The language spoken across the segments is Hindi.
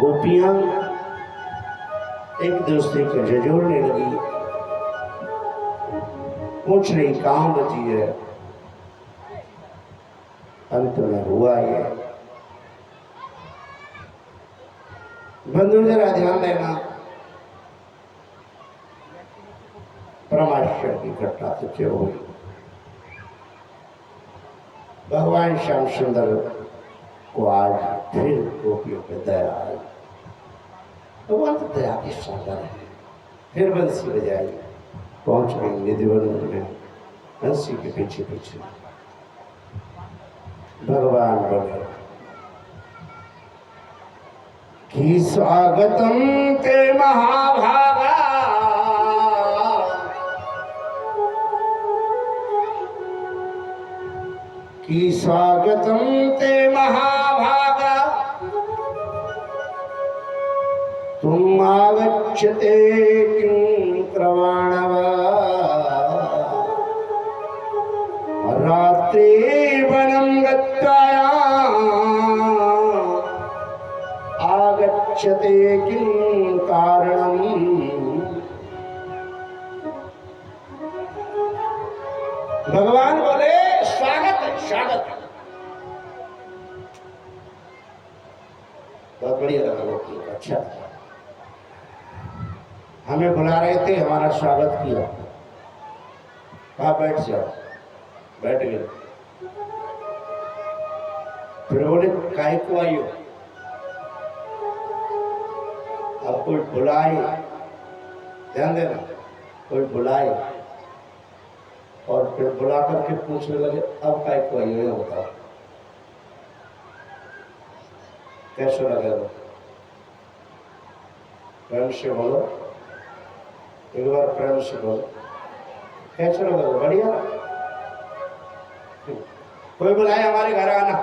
गोपियां एक दूसरे को झंझोड़ने लगी, पूछ रही कहाँ बची है। अंत में हुआ ये। बंधु जरा ध्यान देना, परमाश्वर की घटना तो क्यों हुई। भगवान श्याम सुंदर को आज फिर गोपियों पे दया आई। भगवान तो दया के सागर है। फिर बंसी बजाई, पहुंच गई निधिवन में। बंसी के पीछे पीछे भगवान बोले कि स्वागतम ते महाभागा, कि स्वागतम ते महाभागा, तुम आगच्छते किं क्रमाणव, रात्रि वनं गत्वा आगच्छते किं कारणम्। भगवान बोले स्वागत है, स्वागत है। बहुत बढ़िया लगा लोग, अच्छा हमें बुला रहे थे, हमारा स्वागत किया, कहा बैठ जाओ, बैठ गए। फिर बोले काहे को आई हो। अब कोई बुलाए, ध्यान देना, कोई बुलाए और फिर बुला करके पूछने लगे अब काहे को आई हो, बताओ कैसे लगेगा। प्रेम से बोलो, एक बार प्रेम से बोलो, कैसे लगेगा। बढ़िया। कोई बुलाए हमारे घर आना,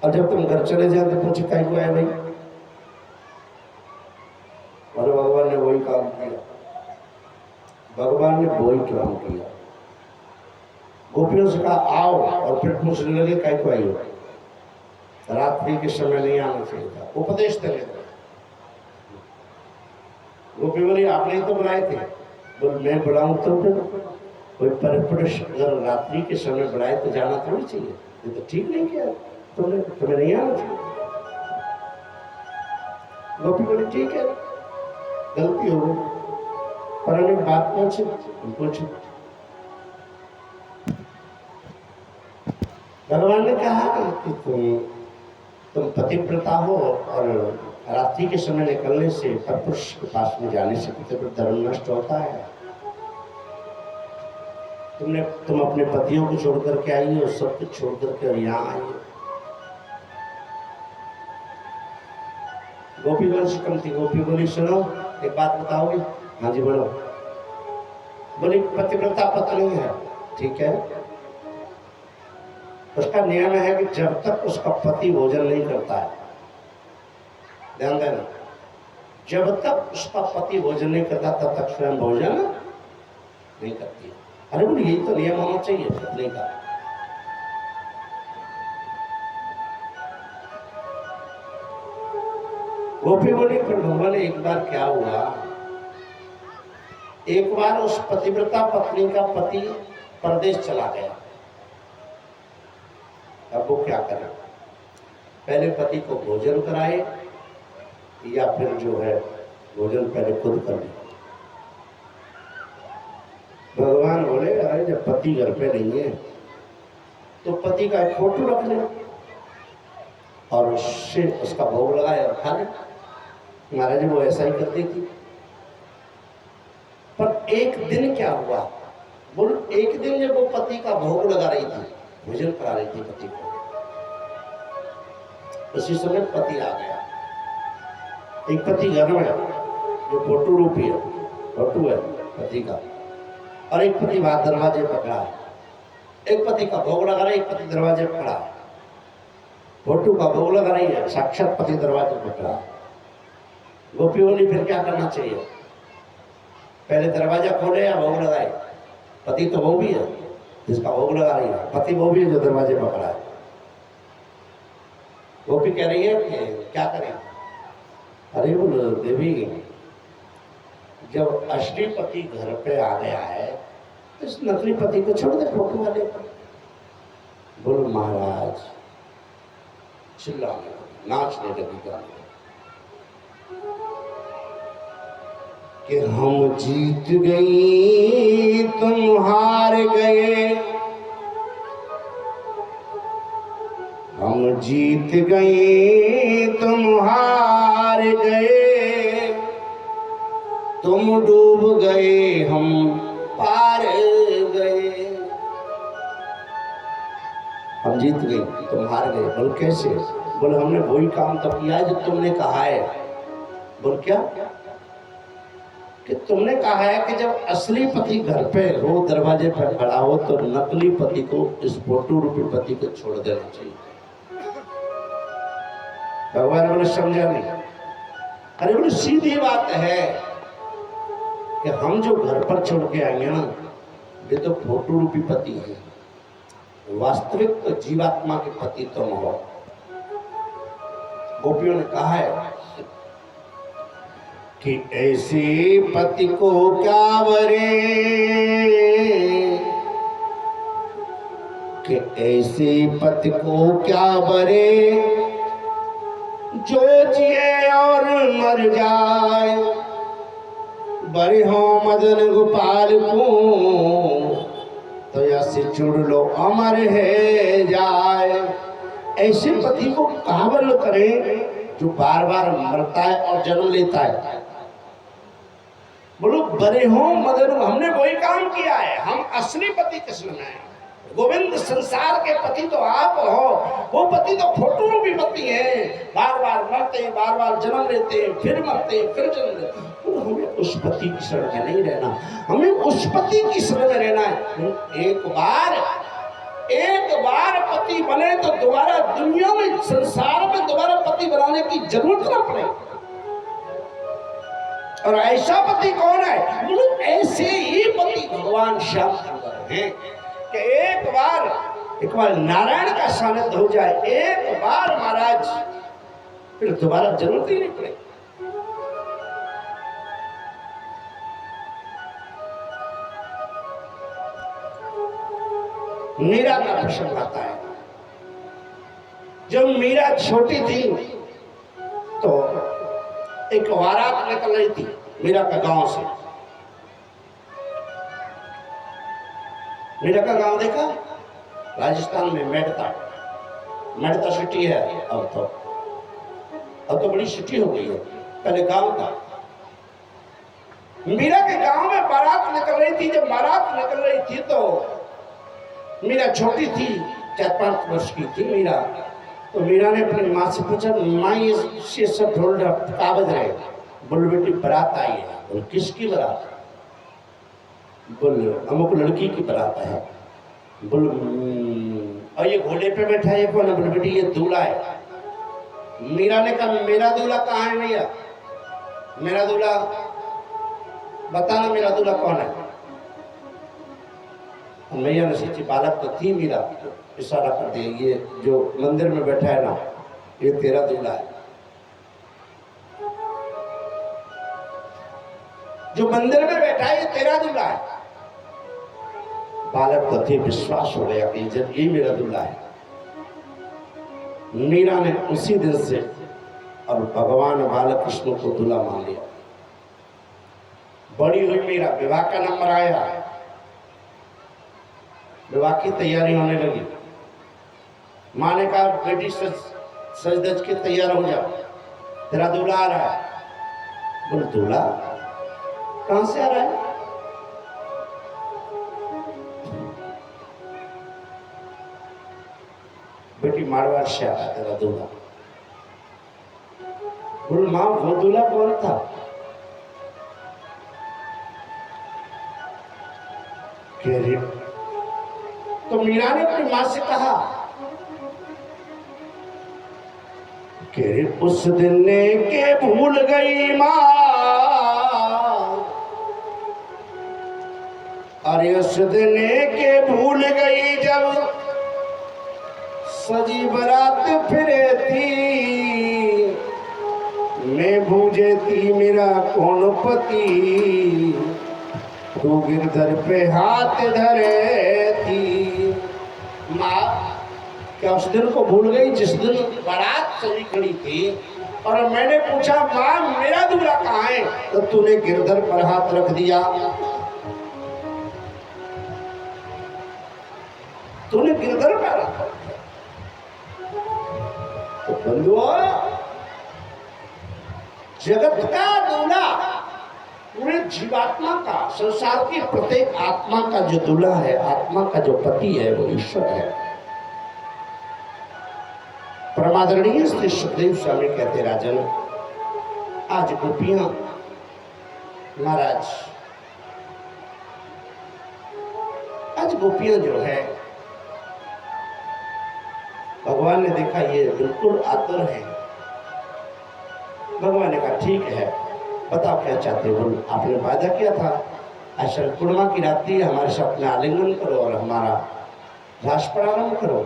और जब तुम घर चले जाए तो पूछे काहे को आए भाई। और भगवान ने वही काम किया, भगवान ने वही काम किया। गोपियों से कहा आओ, और फिर पूछने लगे काहे को आई हो। रात्रि के समय नहीं आना चाहिए था, उपदेश देने थे। गोपी बोली आपने तो बुलाए थे। बोल मैं बुलाऊं तो फिर कोई परपुरुष अगर रात्रि के समय बुलाए तो जाना थोड़ी चाहिए। ये तो ठीक नहीं किया तुमने, तुम्हें नहीं आना चाहिए। गोपी बोली ठीक है, गलती हो गई, पर हमें बात पूछे, पूछे। भगवान ने कहा कि तुम पतिव्रता हो और रात्रि के समय निकलने से परपुरुष के पास में जाने से पतिव्रता धर्म नष्ट होता है। तुम अपने पतियों को छोड़ करके आई हो, सब कुछ छोड़ करके और यहाँ आई हो। गोपी वंश कम थी। गोपी बोली सुनो एक बात बताओगे। हाँ जी बोलो। बोली पतिव्रता पत्नी है, ठीक है, उसका नियम है कि जब तक उसका पति भोजन नहीं करता है, ध्यान देना, जब तक उसका पति भोजन नहीं करता तब तक स्वयं भोजन नहीं करती है। अरे बोले यही तो नियम होना चाहिए पत्नी का। गोपी बोली फिर भगवान एक बार क्या हुआ, एक बार उस पतिव्रता पत्नी का पति परदेश चला गया। अब वो क्या करे, पहले पति को भोजन कराए या फिर जो है भोजन पहले खुद कर ले। भगवान बोले अरे जब पति घर पे नहीं है तो पति का फोटो रख ले और उससे उसका भोग लगाए और खा ले। महाराज वो ऐसा ही करती थी। पर एक दिन क्या हुआ, बोल एक दिन जब वो पति का भोग लगा रही थी, भोजन करा रही थी पति को, उसी समय पति आ गया। एक पति घर में जो फोटो रूपी है, फोटो है पति का, और एक पति बाहर दरवाजे पर खड़ा है। एक पति का भोग लगा रहा है, एक पति दरवाजे पर खड़ा है। फोटो का भोग लगा रही है, साक्षात पति दरवाजे पर खड़ा है। गोपी बोली फिर क्या करना चाहिए, पहले दरवाजा खोले या भोग लगाए। पति तो वो भी है जिसका भोग लगा रही है, पति वो भी है जो दरवाजे पर खड़ा है। गोपी कह रही है कि क्या करें? अरे बोलो देवी, जब असली पति घर पे आ गया है तो इस नकली पति को छोड़ दे फोटो वाले को। बोलो महाराज, चिल्लाने लगी, नाचने लगी, गाने कि हम जीत गई तुम हार गए, हम जीत गए तुम हार गए, तुम डूब गए हम पार गए। हम जीत गए तुम हार गए। बोल कैसे? बोल हमने वही काम तो किया है जो तुमने कहा है। बोल क्या? कि तुमने कहा है कि जब असली पति घर पे हो, दरवाजे पर खड़ा हो, तो नकली पति को, इस फोटो रूपी पति को छोड़ देना चाहिए। भगवान बोले समझा नहीं। अरे बोले सीधी बात है कि हम जो घर पर छोड़ के आएंगे ना, ये तो फोटो रूपी पति है, वास्तविक तो जीवात्मा के पति तुम हो। गोपियों ने कहा है कि ऐसे पति को क्या बरे, कि ऐसे पति को क्या बरे, जो जिए और मर जाए, बरे हो मदन गोपाल को, तो ऐसे जुड़ लो अमर है जाए। ऐसे पति को काबल करें जो बार बार मरता है और जन्म लेता है। बोलो बरे हो मदन, हमने वही काम किया है, हम असली पति कृष्ण हैं। गोविंद संसार के पति तो आप हो, वो पति तो फोटो रूपी पति है, बार बार मरते, बार बार जन्म लेते, फिर मरते, फिर जन्म लेते। हमें उस पति की शरण में नहीं रहना, हमें उस पति की शरण में रहना है। एक बार पति बने तो दोबारा दुनिया में, संसार में दोबारा पति बनाने की जरूरत ना पड़े। और ऐसा पति कौन है? ऐसे ही पति भगवान श्याम सुंदर हैं कि एक बार नारायण का सानिध्य हो जाए, एक बार महाराज, फिर दोबारा जरूरत ही नहीं पड़ेगी। मीरा का प्रसंग आता है। जब मीरा छोटी थी तो एक बारात निकल रही थी मीरा का गांव से। मीरा का गांव देखा? राजस्थान में मेड़ता सिटी है। अब तो बड़ी सिटी हो गई है, पहले गांव था। मीरा के गांव में बारात निकल रही थी। जब बारात निकल रही थी तो मीरा छोटी थी, 4-5 वर्ष की थी मीरा। तो मीरा ने अपनी माँ से पूछा, माँ ये सब ढोल का बज रहे? बोल बेटी बारात आई है। बोल किसकी बारात? बोल अमुक लड़की की बारात है। बोल और ये घोड़े पे बैठा है कौन है? बोल बेटी ये दूल्हा है। मीरा ने कहा मेरा दूल्हा कहाँ है भैया? मेरा दूल्हा बताना, मेरा दूल्हा कौन है? मैया ने सोची बालक तो थी मीरा, इशारा कर दिया, ये जो मंदिर में बैठा है ना, ये तेरा दूल्हा है। जो मंदिर में बैठा है ये तेरा दूल्हा है। बालक को थे विश्वास हो गया कि जब ये मेरा दूल्हा है। मीरा ने उसी दिन से और भगवान बालक कृष्ण को दूल्हा मान लिया। बड़ी हुई मीरा, विवाह का नंबर आया, विवाह की तैयारी होने लगी। माँ ने कहा बेटी सज धज के तैयार हो जा, तेरा दूल्हा आ रहा है। बोल दूल्हा कहां से आ रहा है? बेटी मारवाड़ से आ रहा है तेरा दूल्हा। बोल माँ वो दूल्हा कौन था? कह रही तो मीरा ने अपनी मां से कहा कि उस दिन के भूल गई मां, अरे उस दिन के भूल गई जब सजी बरात फिरे थी, मैं बूझे थी मेरा कौन पति, तू गिरधर पे हाथ धरे थी। माँ क्या उस दिन को भूल गई जिस दिन बारात सजी खड़ी थी और मैंने पूछा माँ मेरा दूल्हा कहाँ है, तो तूने गिरधर पर हाथ रख दिया। तूने गिरधर पर हाथ रख दिया। तो बंधुओं, जगत का दूल्हा पूरे जीवात्मा का, संसार की प्रत्येक आत्मा का जो दूल्हा है, आत्मा का जो पति है, वो ईश्वर है। परमादरणीय श्री सुखदेव स्वामी कहते राजन, आज गोपियां महाराज, आज गोपियां जो है, भगवान ने देखा ये बिल्कुल आतुर है। भगवान ने कहा ठीक है, बताओ क्या चाहते हो। बोल, आपने वादा किया था ऐसा पूर्णिमा की रात्रि हमारे साथ में आलिंगन करो और हमारा रास प्रारंभ करो।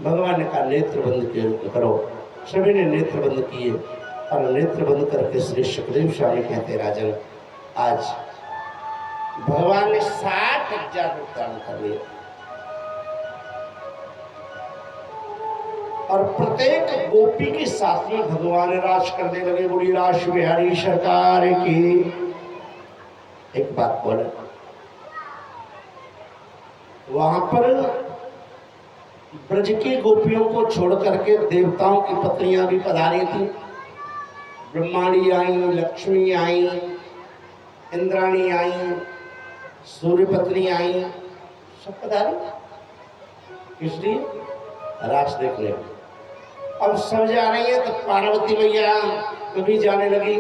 भगवान ने कहा नेत्र बंद करो। सभी ने नेत्र बंद किए और नेत्र बंद करके श्री सुखदेव स्वामी कहते राजन, आज भगवान ने 60,000 दान कर लिए और प्रत्येक गोपी के साथ में भगवान राज करने लगे। बोली रास बिहारी सरकार की। एक बात बोले, वहां पर ब्रज की गोपियों को छोड़ करके देवताओं की पत्नियां भी पधारी थी। ब्रह्माणी आई, लक्ष्मी आई, इंद्राणी आई, सूर्य पत्नी आई, सब पधारी। इसलिए रास देखने अब सब जा रही है तो पार्वती मैया कभी जाने लगी।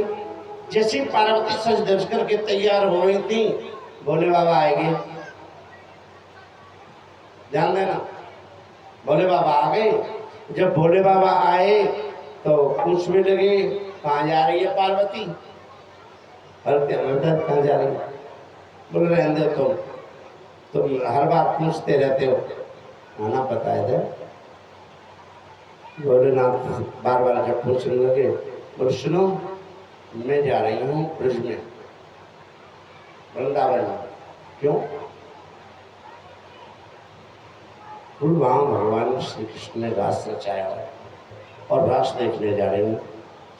जैसी पार्वती सज धज करके तैयार हो रही थी, भोले बाबा आएंगे, ध्यान देना, भोले बाबा आ गए। जब भोले बाबा आए तो पूछने लगे कहाँ जा रही है पार्वती। कहाँ जा रही है? बोल रहे तुम हर बार पूछते रहते हो, आना पता है दे। भोलेनाथ बार बार जब पूछने लगे, बोले सुनो मैं जा रही हूँ ब्रज में, वृंदावन। क्यों? वहाँ भगवान श्री कृष्ण ने रास रचाया है और रास देखने जा रहे हैं।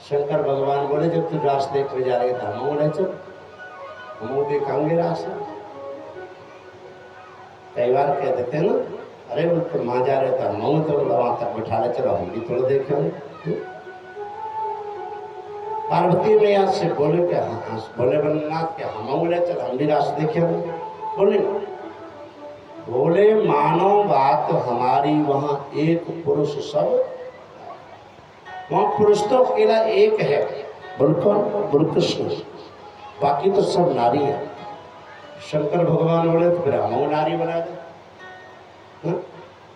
शंकर भगवान बोले जब तू रास देखने जा रहे था, हम बोले चल हम देखेंगे रास। कई बार कह देते हैं ना, अरे वो तो माँ जा रहे थे, हम तो वहां तक बिठा ले, चलो हम भी थोड़ा देखेंगे। पार्वती मैया से बोले क्या, बोले भोलेनाथ क्या हम बोले चल हम भी रास देखेंगे। बोले बोले मानो बात हमारी, वहां एक पुरुष सब, वहां पुरुष तो अकेला एक है, बोल कौन? बोल कृष्ण, बाकी तो सब नारी है। शंकर भगवान बोले तो फिर हम नारी बना दे।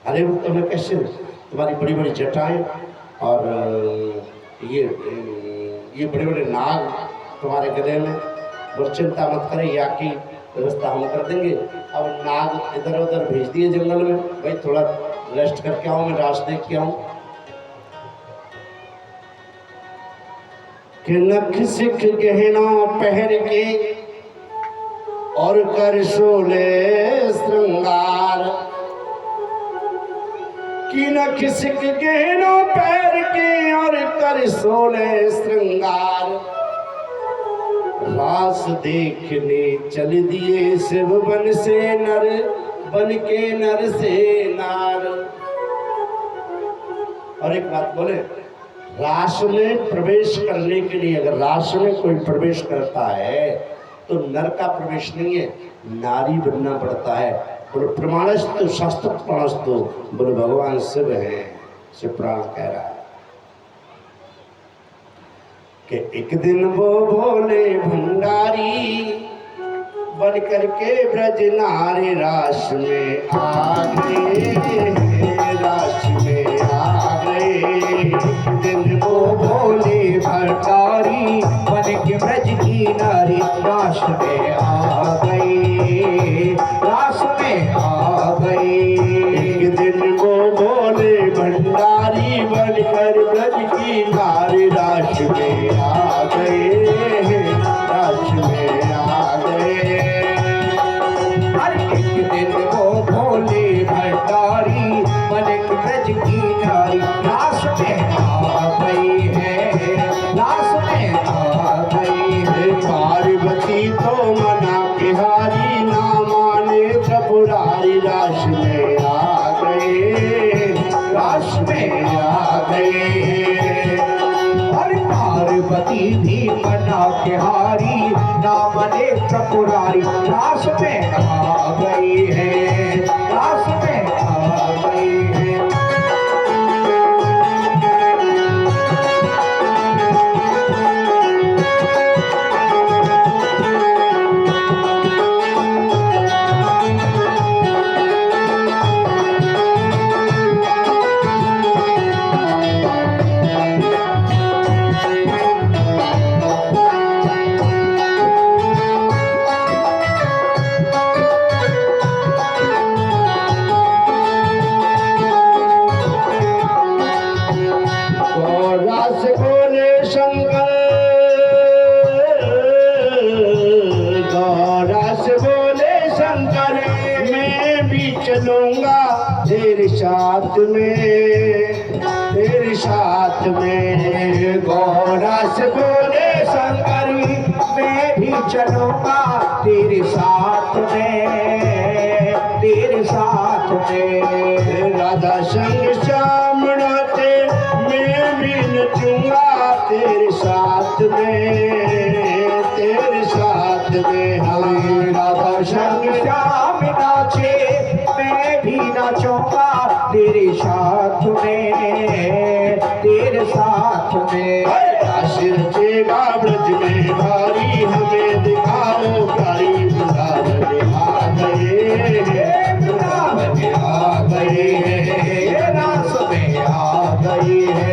अरे वो तुम्हें कैसे, तुम्हारी बड़ी बड़ी जटाएं और ये बड़े बड़े नाग तुम्हारे गले में, वो चिंता मत करें, या की व्यवस्था हम कर देंगे। अब नाग इधर उधर भेज दिए जंगल में, भाई थोड़ा रेस्ट करके आओ, मैं रास देख के आऊं। कि नख सिख गहना पहन के और कर सोले श्रृंगार, कि नख सिख गहना पहन के और कर सोले श्रृंगार, रास देखने चल दिए शिव बन से नर, बन के नर से नार। और एक बात बोले, रास में प्रवेश करने के लिए, अगर रास में कोई प्रवेश करता है तो नर का प्रवेश नहीं है, नारी बनना पड़ता है। बोले प्रमाणस्तु शास्त्र प्रमाणस्तु, बोले भगवान शिव है, शिव प्राण कह रहा है कि एक दिन वो बोले भंडारी बन करके ब्रज नारी रास में आ गए, रास में आ गए। दिन वो बोले भंडारी बन के ब्रज की नारी रास में आ गई, रास में आ गई। एक दिन वो कर ब्रज की नारी राश में आ गए, राश में आ गए। हर एक दिन वो भोले भंडारी मन की ब्रज की नारी रास में आ गई है, रास में आ गई है। पार्वती तो मना के हारी ना माने त्रिपुरारी राश में आ गए, राश में आ गए। और पार्वती भी मना के हारी ना मने त्रिपुरारी रास में आ गई है, रास में आ गई है। रास बोले शंकर, गौरास बोले शंकर, मैं भी चलूंगा तेरे साथ में, तेरे साथ में। गौरास बोले शंकर मैं भी चलूंगा तेरे साथ में, तेरे साथ में। राधा संग श्याम नाचे मैं भी नचूंगा तेरे साथ में, तेरे साथ में। हमें राधा संग श्याम नाचे मैं भी नाचूंगा तेरे साथ में, तेरे साथ में। रास रचेगा ब्रज में भारी, हमें दिखाओ प्यारी वृंदावन आ गए, वृंदावन आ गई है, रास में आ गई है।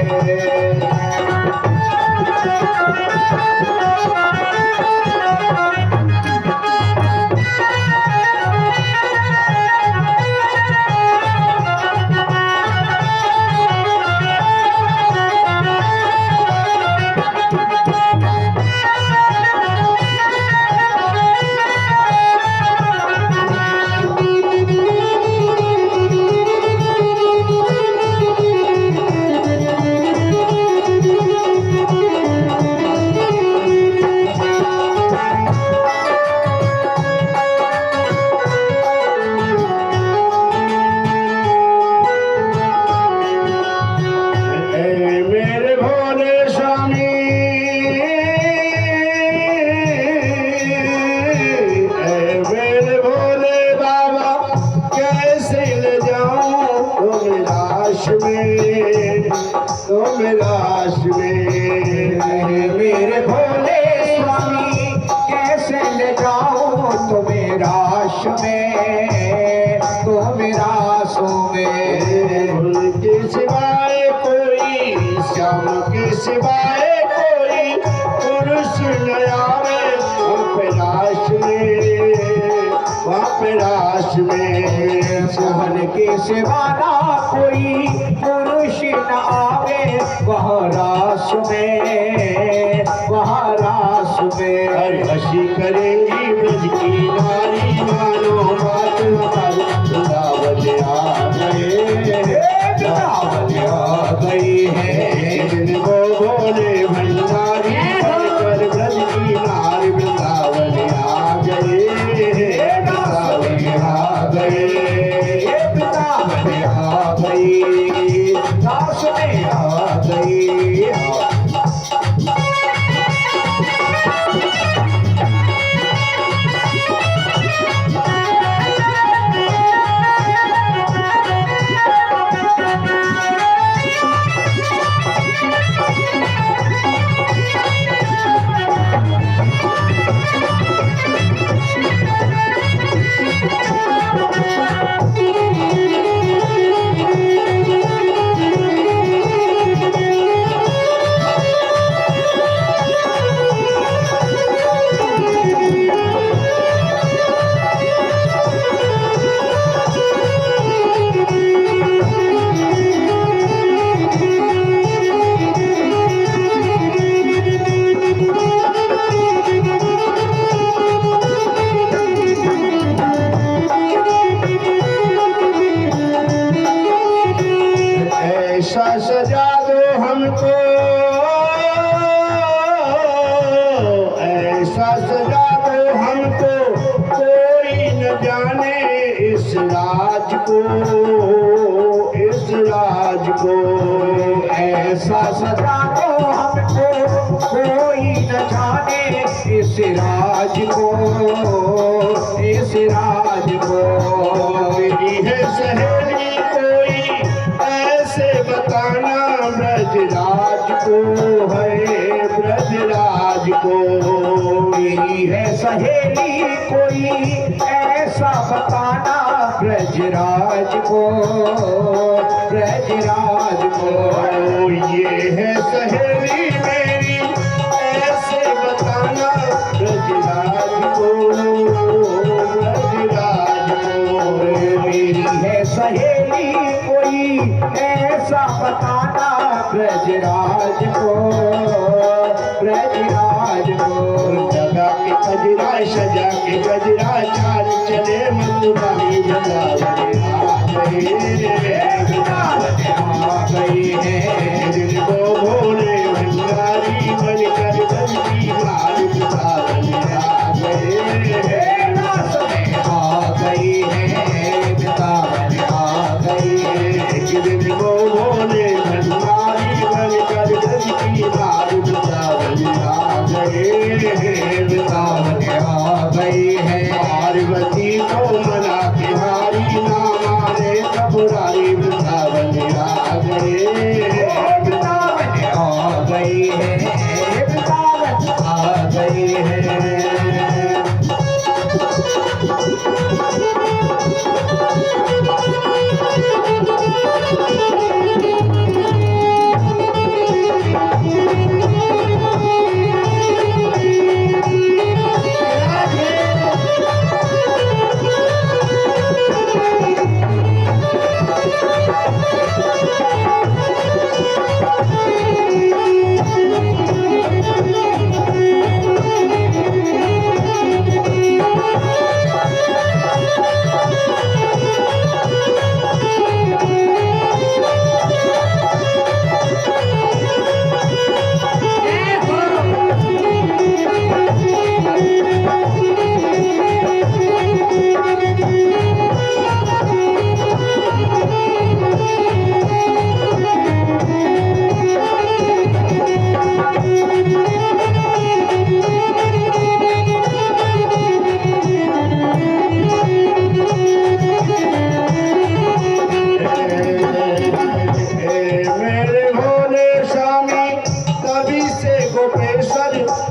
मेरे भोले स्वामी, मेरे भोले बाबा, कैसे ले जाऊं तुम राश में, तुम राश में। मेरे भोले स्वामी कैसे ले जाऊं तुम्हें राश में, तुम्हें रासों में। उनके सिवाय कोई, श्याम के सिवाय कोई पुरुष न आवे वहाँ पे राश में, वहाँ पे राश में। सोहन के सिवा ना कोई पुरुष न आवे वह रास में, वह रास में। हर हसी करेंगी ब्रज की नारी, मानो बात हमारी वृंदावन आ गए, वृंदावन आ गई है। वो भोले भंडारी कर ब्रज की नारी वृंदावन आ गए, वृंदावन आ गए, वृंदावन आ गई, रास में आ गई। सजा दो हमको, ऐसा सजा दो हमको, कोई न जाने इस राज को, इस राज को। ऐसा सजा दो हमको, कोई न जाने इस राज को, इस राज को। मेरी है सहेली कोई ऐसे बताना, ब्रजराज को है, ब्रजराज को। मेरी है सहेली कोई ऐसा बताना, ब्रजराज को, ब्रजराज को। ये है सहेली मेरी ऐसे बताना, ब्रजराज को, ब्रजराज को। मेरी है सहेली कोई ऐसा बताना, ब्रजराज को, ब्रजराज को। जगा के कजरा सजा के गजरा, चाल चले मधुबानी जगावने आ गई है। दिल को भोले भंडारी बनकर बंसी मार बुझावने आ गए। रास में आ गई है, बितावन आ गई है। दिल को भोले भंडारी बनकर बंसी मार बुझावने आ गए। बितावन आ गई है। पार्वती को मना के हारी ना मारे कबुरारी, वृंदावन आ गए। बितावन आ गई है, बितावन आ गई है।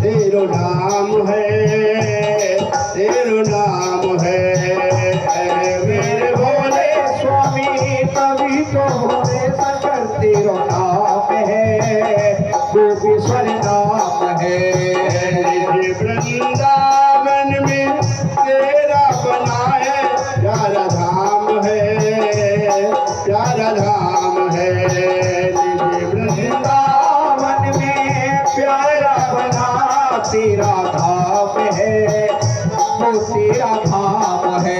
तेरो नाम है, तेरो नाम है। मेरे भोले स्वामी तभी तो भोले शंकर तेरो नाम है, गोपीश्वर नाम है। वृंदावन में तेरा बना है प्यारा धाम है, प्यारा धाम है। वृंदावन में प्यारा बना तेरा धाम है, वो तेरा धाम है।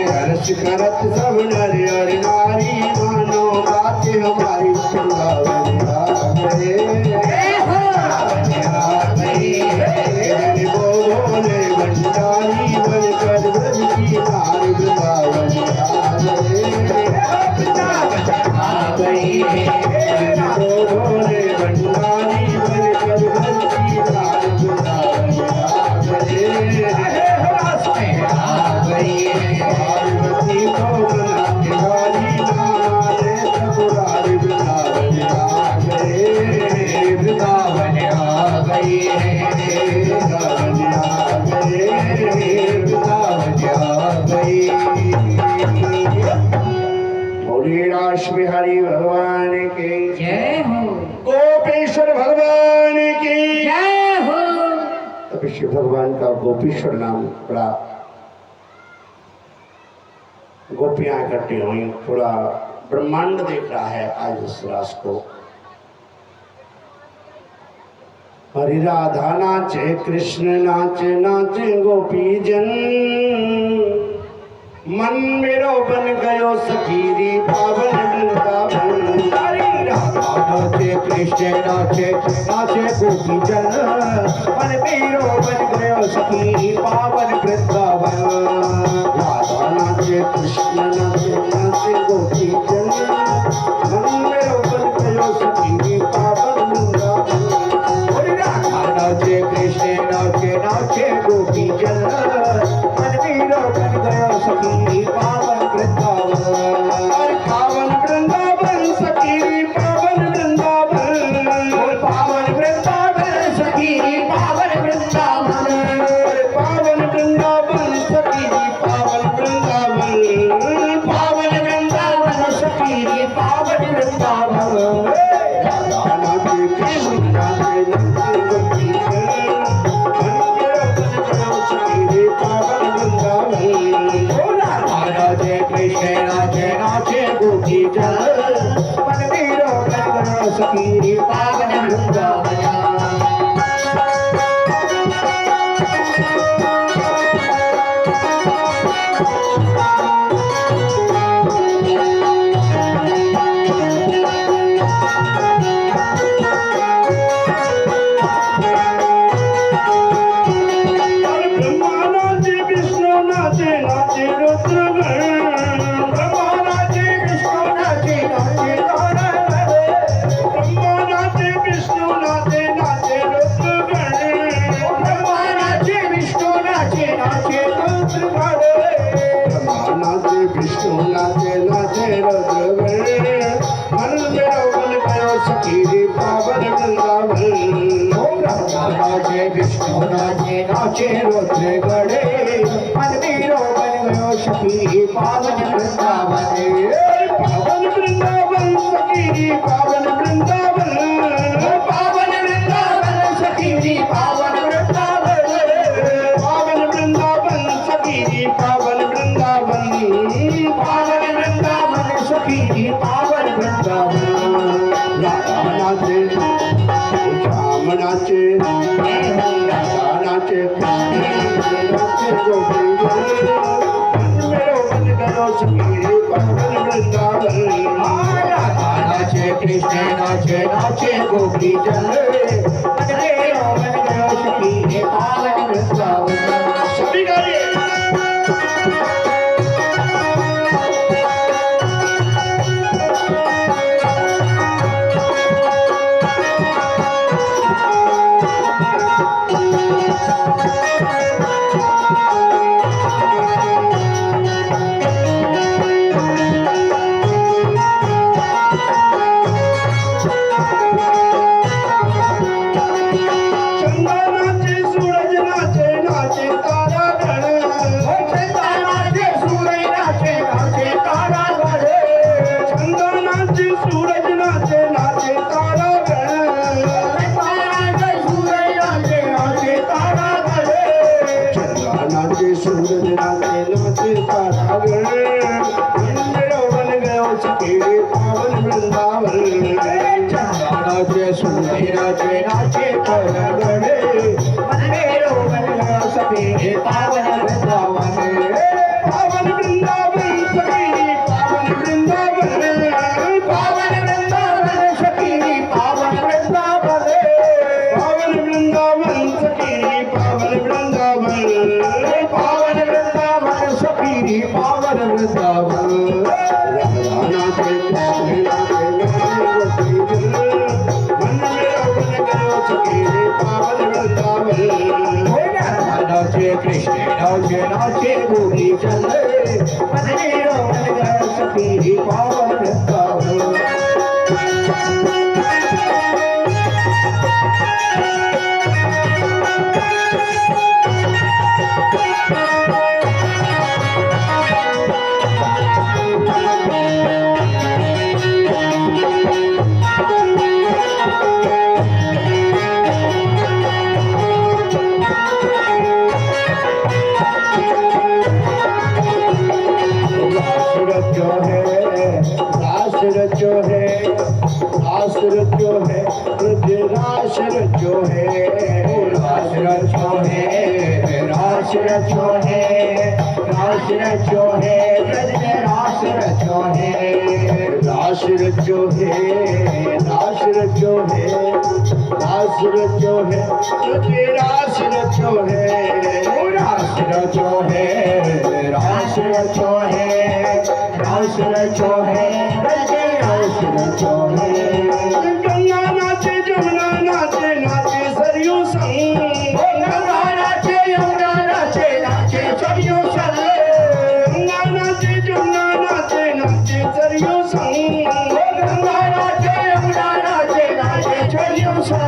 हर्ष करत सब नर और नारी, मानो बात हमारी वृंदावन आ गए। वो भोले भंडारी बनकर ब्रज की नारी, वृंदावन आ गए। वो भोले भंडारी बनकर ब्रज की नारी, वृंदावन आ गए। पार्वती को मना के हारी ना मारे कबुरारी, वृंदावन आ गए। वृंदावन आ गई है, वृंदावन आ गए। वृंदावन आ गई। बोलिए रास बिहारी भगवान की जय हो, गोपेश्वर भगवान की जय हो। तब शिव भगवान का गोपेश्वर नाम बड़ा, गोपियां इकट्ठी हुई, पूरा ब्रह्मांड देख रहा है आज इस रास को। हरि राधा नाचे, कृष्ण नाचे, नाचे गोपी जन, मन मेरो बन गयो सखीरी पावन वृंदावन। हरि राधा नाचे कृष्ण नाचे नाचे गोपी जन मन मेरो बन गयो सखी पावन वृंदावन राधा नाचे कृष्ण नाचे नाचे गोपी जन मन मेरो बन गयो सखी पावन वृंदावन। राधा नाचे कृष्ण नाचे नाचे गोपी जन मन मेरो बन गयो सखी पावन वृंदावन पावन वृंदावन सखी पावन वृंदावन पावन वृंदावन सखी पावन वृंदावन पावन वृंदावन सखी पावन वृंदावन पावन वृंदावन सखी पावन वृंदावन राधा नाचे कृष्ण नाचे नाचे गोपी जन मन मेरो बन गयो सखी पावन वृंदावन। विष्णु नाचे नाचे रुद्र गणे मन मेरो बन गयो सखी पावन वृंदावन पावन वृंदावन सखी पावन वृंदावन पावन वृंदावन सखी पावन वृंदावन पावन वृंदावन सखी पावन वृंदावन पावन वृंदावन सखी पावन वृंदावन राधा नाचे श्याम नाचे राधा नाचे नाचे गोपी मेरो बन गयो सखी पावन वृंदावन नाचे कृष्ण नाचे नाचे गोपी जन मन मेरो बन गयो सखी पावन वृंदावन। सभी गाइए नाचे नाचे गणे मन मेरो बन गयो सखी पावन वृंदावन पावन वृंदावन सखी पावन वृंदावन पावन वृंदावन सखी पावन वृंदावन पावन वृंदावन सखी पावन वृंदावन पावन वृंदावन सखी पावन वृंदावन। राधा नाचे कृष्ण नाचे नाचे गोपी मन मेरो बन गयो सखी पावन वृंदावन नाचे कृष्ण नाचे नाचे गोपी जन मन मेरो बन गयो सखी पावन वृंदावन। रास रचो है रास रचो है, रास रचो है, ब्रज में रास रचो है, रास रचो है, रास रचो है, रास रचो है, तुझे रास रचो है, रास रचो है, रास रचो है, रास रचो है, ब्रज में रास रचो है। गंगा नाचे जमुना नाचे नाचे सरयू संग, गंगा नाचे यमुना नाचे नाचे सरयू संग, गंगा नाचे जमुना नाचे नाचे सरयू संग, गंगा नाचे यमुना नाचे नाचे सरयू संग,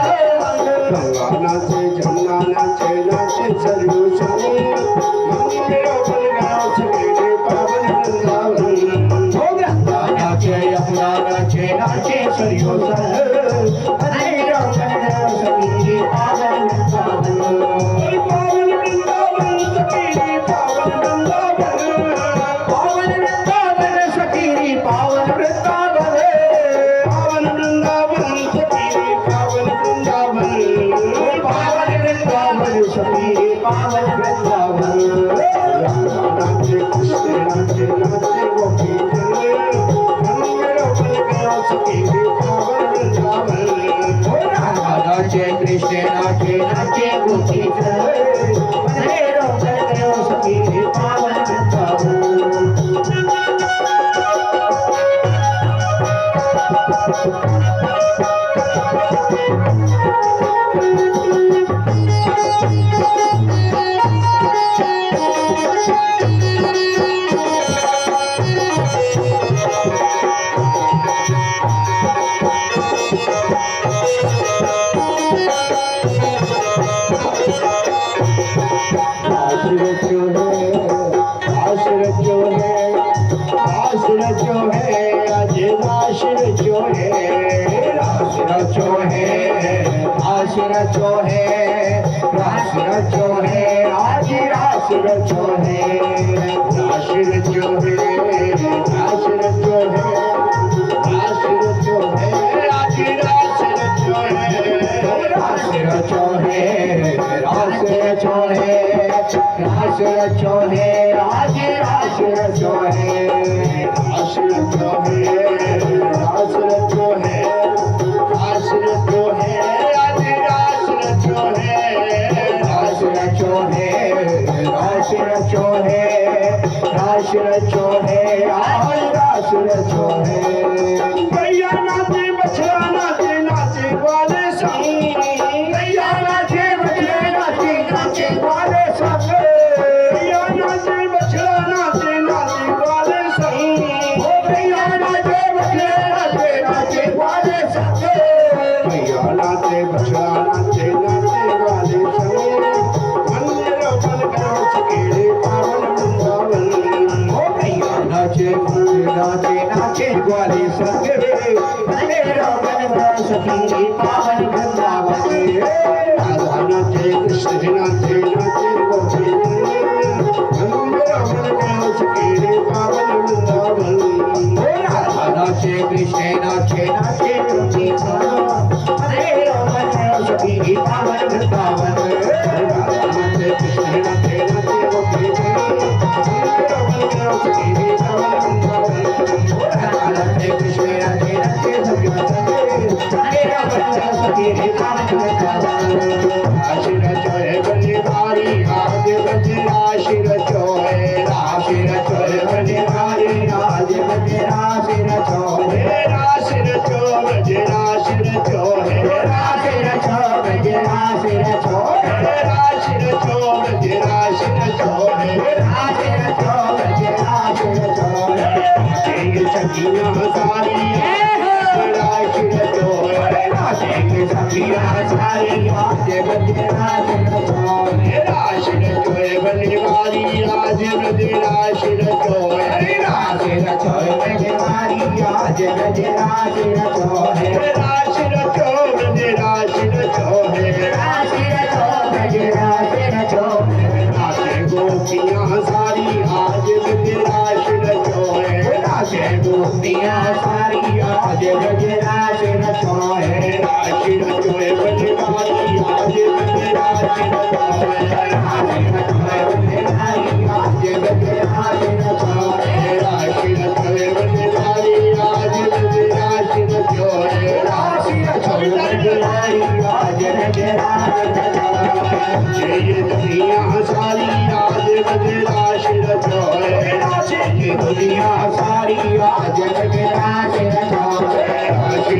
गंगा नाचे जमुना नाचे नाचे सरयू संग, मेरा बन गया सवेरे पावन वृंदावन। गंगा नाचे यमुना नाचे नाचे सरयू संग, मेरा बन गया सवेरे पावन वृंदावन। पावन वृंदावन सखीरी पावन वृंदावन, पावन वृंदावन सखीरी पावन वृंदावन, पावन वृंदावन सखीरी पावन वृंदावन, पावन वृंदावन सखीरी पावन वृंदावन। नाचे कृष्ण नाचे नाचे गोपी जन, मेरा बन गया सखीरी पावन वृंदावन। नाचे कृष्ण नाचे नाचे गोपी जन, मेरा बन गया सखीरी पावन वृंदावन। रास रचो है, रास रचो है, रास रचो है, आज रास रचो है, रास रचो है, रास रचो है, रास रचो है, आज रास रचो है, रास रचो है, रास रचो है, रास रचो है, आज रास रचो है, रास रचो है, रास रचो है, रास रचो है, आज रास रचो है, रास रचो है, रास रचो है, रास रचो है, आज रास रचो है, रास रचो है, रास रचो है, रास रचो है, आज रास रचो है। भैया नाचे बछड़ा नाचे नाचे वाले संग, भैया नाचे बछड़े नाचे नाचे वाले संग, भैया नाचे बछड़ा नाचे नाचे वाले संग, ओ भैया नाचे बछड़े नाचे नाचे वाले संग, भैया नाचे बछड़ा नाचे नाचे वाले संग, मंदिर बन गया सकेरे पावन वृंदावन। ओ भैया नाचे नाचे नाचे वाले संग, मेरा मन में सखी पावन वृंदावन। राधा नाचे कृष्ण नाचे नाचे गोपी जन, मंदिर बन गया सकेरे पावन वृंदावन। राधा नाचे कृष्ण नाचे नाचे गोपी जन, मेरा मन में सखी पावन वृंदावन। राधा नाचे कृष्ण नाचे नाचे गोपी जन, मंदिर बन गया सकेरे पावन वृंदावन। राधा नाचे कृष्ण नाचे नाचे गोपी जन, मेरा मन में सखी पावन वृंदावन। रास रचो है बलिहारी आज बज रास रचो है, रास रचो है बलिहारी आज बज रास रचो है, रास रचो बज रास रचो है, रास रचो बज रास रचो है, रास रचो बज रास रचो है, रास रचो बज रास रचो है। नाचेंगे सखियां सारी रास रचो है, नाचेंगे सखियां सारी आज बज रास रचो है। रास रचो है बलिहारी आज बज रास रचो है, रास रचो बज मारी आज बज रास रचो है। रास रचो बज रास रचो है, रास रचो बज रास रचो है। नाचे गोपियां सारी आज बज रास रचो है, नाचे गोपियां सारी आज बज रास रचो है। रास रचो है बलिहारी आज बज रास रचो है, रास रचो बिहारी आज गजराज ये दुनिया सारी आज गजराज रचोए नाचे की दुनिया सारी आज गजराज रचोए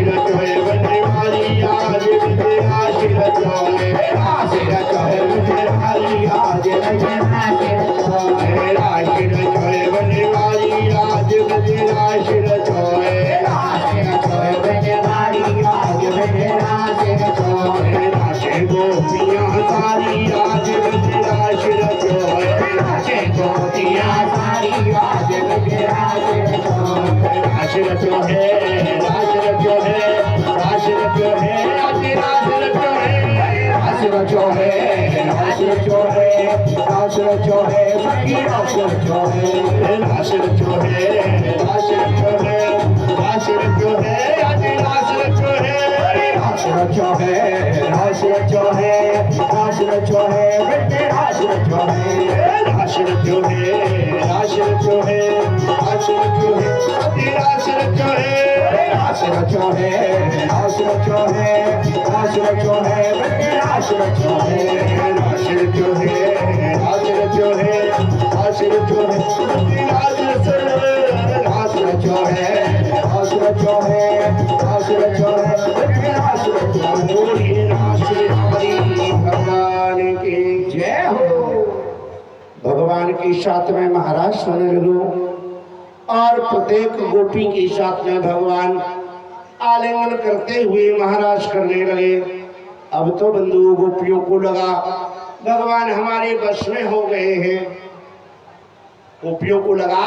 रचोए बनने वाली आज गजराज रचोए रचोए बनने वाली आज गजराज रचोए रचोए बनने वाली आज गजराज रचोए रचोए बनने वाली आज गजराज रचोए नाचे गोपियां सारी आज गजराज रचोए नाचे गोपियां सारी आज गजराज रचोए राज रचो है राज रचो है राज रचो है आज राज रचो है राज रचो है राज रचो है राज रचो है सखी राज रचो है राज रचो है राज रचो है राज रचो है आज राज रचो है राज रचो है राज रचो है राज रचो है बेटे राज रचो है राज रचो है राज रचो है राज रचो है राज रचो है राज रचो है राज रचो है राज रचो है बेटे राज रचो है राज रचो है राज रचो है राज रचो है राज रचो है राज रचो है राज रचो है राज रचो है बेटे राज रचो है राज हरि भगवान की जय हो। भगवान की साथ में महाराज सोने लगो और प्रत्येक गोपी के साथ में भगवान आलिंगन करते हुए महाराज करने लगे। अब तो बंधु गोपियों को लगा भगवान हमारे बस में हो गए हैं। गोपियों को लगा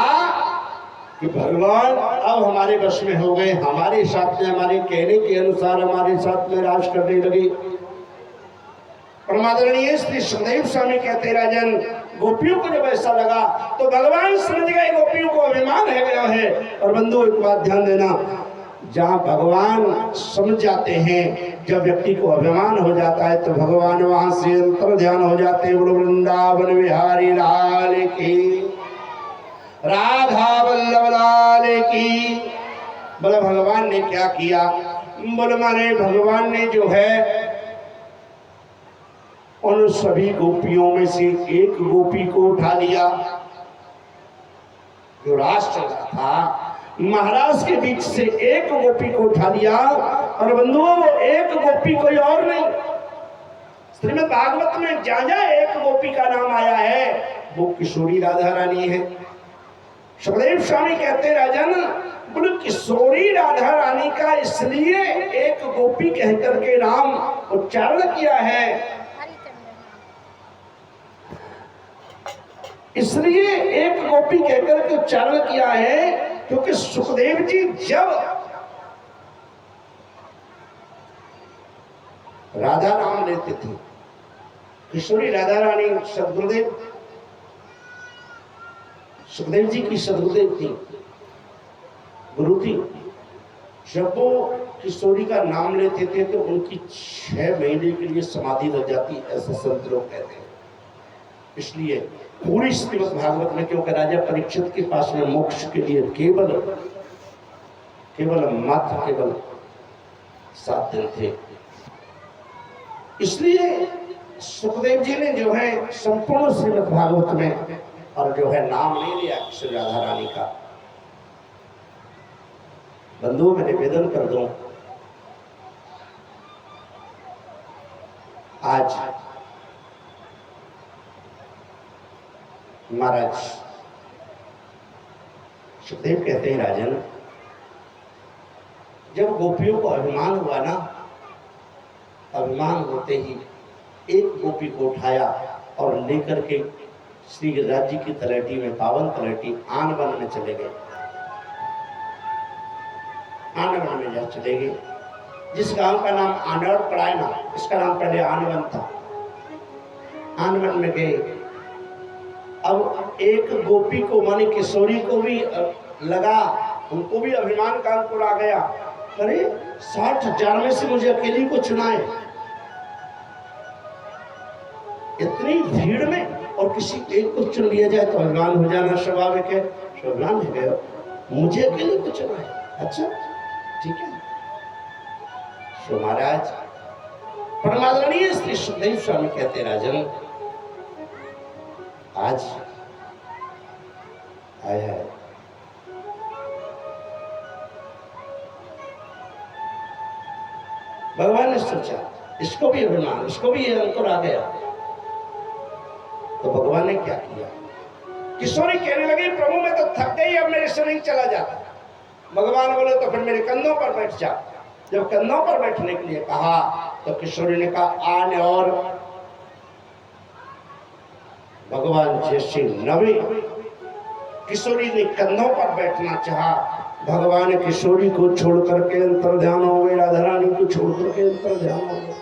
कि भगवान अब हमारे बस में हो गए, हमारे साथ में हमारे कहने के अनुसार हमारे साथ में राज करने लगे। परमादरणीय श्री सुखदेव स्वामी कहते राजन गोपियों को जब ऐसा लगा तो भगवान समझ गए गोपियों को अभिमान है गया है। और बंधु एक बात ध्यान देना, जहाँ भगवान समझ जाते हैं, जब व्यक्ति को अभिमान हो जाता है तो भगवान वहां से अंतर ध्यान हो जाते हैं। बोलो वृंदावन बिहारी लाल की, राधा वल्लभ लाल की। बोले भगवान ने क्या किया? बोले माने भगवान ने जो है उन सभी गोपियों में से एक गोपी को उठा लिया। जो रास चल रहा था महाराज के बीच से एक गोपी को उठा लिया। और बंधुओं वो एक गोपी कोई और नहीं, श्रीमद् भागवत में जहाँ एक गोपी का नाम आया है वो किशोरी राधा रानी है। सुखदेव स्वामी कहते राजन बोले किशोरी राधा रानी का इसलिए एक गोपी कहकर के नाम उच्चारण किया है, इसलिए एक गोपी कहकर के उच्चारण किया है क्योंकि सुखदेव जी जब राधा नाम लेते थे, किशोरी राधा रानी सदगुरुदेव सुखदेव जी की सदगुरुदेव थी, गुरु थी। जब वो किशोरी का नाम लेते थे तो उनकी 6 महीने के लिए समाधि लग जाती, ऐसे संत लोग कहते हैं। इसलिए पूरी श्रीमद् भागवत में क्योंकि राजा परीक्षित के पास में मोक्ष के लिए केवल मात्र केवल 7 दिन थे। इसलिए सुखदेव जी ने जो है संपूर्ण श्रीमद् भागवत में और जो है नाम ले लिया श्री राधा रानी का। बंधुओं मैं निवेदन कर दूं, आज महाराज सुखदेव कहते हैं राजन जब गोपियों को अभिमान हुआ ना, अभिमान होते ही एक गोपी को उठाया और लेकर के श्री गिरिराज जी की तलहटी में, पावन तलहटी आनवन में चले गए। आनवन में जा चले गए, जिस गांव का नाम आनड़ पड़ा है ना, इसका नाम पहले आनवन था। आनवन में गए। अब एक गोपी को माने किशोरी को भी लगा, उनको भी अभिमान का अंकुर आ गया, अरे 60,000 में से मुझे अकेली को चुना है, इतनी भीड़ में और किसी एक को चुन लिया जाए तो अभिमान हो जाना स्वाभाविक है। अभिमान हो गया, मुझे अकेले को चुना है, अच्छा ठीक है। तो महाराज परमादरणीय श्री सुखदेव स्वामी कहते राजन, आज आया है भगवान ने सोचा इसको भी अभिमान, इसको भी ये अंकुर आ गया। तो भगवान ने क्या किया, किशोरी कहने लगी प्रभु मैं तो थक गई, अब मेरे से नहीं चला जाता। भगवान बोले तो फिर मेरे कंधों पर बैठ जा। जब कंधों पर बैठने के लिए कहा तो किशोरी ने कहा आने, और भगवान जैसे नवे किशोरी ने कंधों पर बैठना चाहा, भगवान किशोरी को छोड़ करके अंतर ध्यान हो गए, राधा रानी को छोड़ करके अंतर ध्यान हो गए,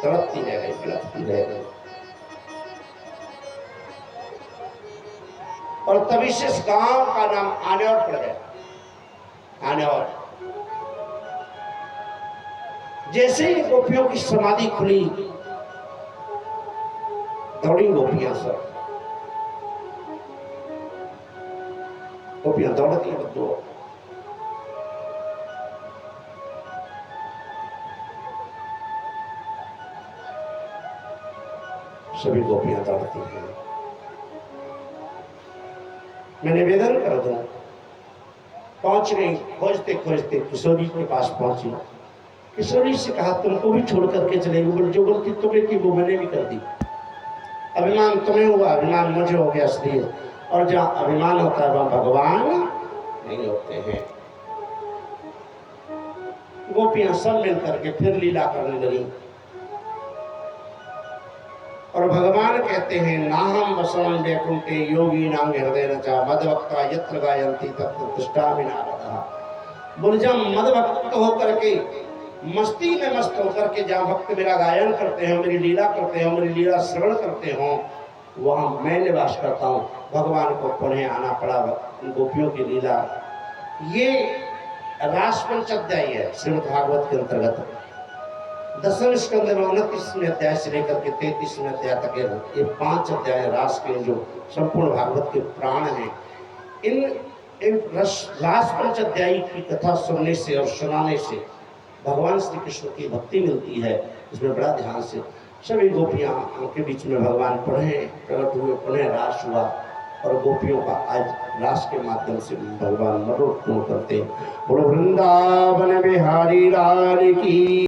तड़पती रह गई, तड़पती रह गई। और तभी से इस गांव का नाम आनेौर पड़ गया, आनेौर। जैसे ही गोपियों की समाधि खुली, दौड़ी गोपियां सब, गोपियां दौड़ती हैं बद्दो। सभी गोपियां दौड़ती हैं। मैं निवेदन कर दूं, पहुंच गई, खोजते खोजते किशोरी के पास पहुंची। किशोरी से कहा तुमको भी छोड़ करके चलेगी। बोले जो गलती तुम्हें की वो मैंने भी कर दी। अभिमान तुम्हें हुआ, अभिमान मुझे हो गया इसलिए। और जहाँ अभिमान होता है वहाँ भगवान नहीं होते हैं। गोपियां सब मिल करके फिर लीला करने लगी। और भगवान कहते हैं नाहम वसवं वैकुंठे योगी नाम हृदय रचा मदभक्ता यत्र गायन्ति तत्र तिष्ठामि नारदः। बोले जब मदभक्त होकर के, मस्ती में मस्त होकर के जहाँ भक्त मेरा गायन करते हैं, मेरी लीला करते हैं, मेरी लीला श्रवण करते हो, वहाँ मैं निवास करता हूँ। भगवान को पुनः आना पड़ा गोपियों की लीला। ये रास पंचाध्याय है श्रीमद् भागवत के अंतर्गत। 10वें स्कंद में 29वें अध्याय से लेकर के 33वें अध्याय तक ये 5 अध्याय रास के जो संपूर्ण भागवत के प्राण हैं। इन रास पंचाध्यायी की कथा सुनने से और सुनाने से भगवान श्री कृष्ण की भक्ति मिलती है। इसमें बड़ा ध्यान से सभी गोपियां उनके बीच में भगवान पुनः प्रकट हुए, पुनः रास हुआ। और गोपियों का आज रास के माध्यम से भगवान मनोरथ करते। बोलो वृंदावन बिहारी लाल की।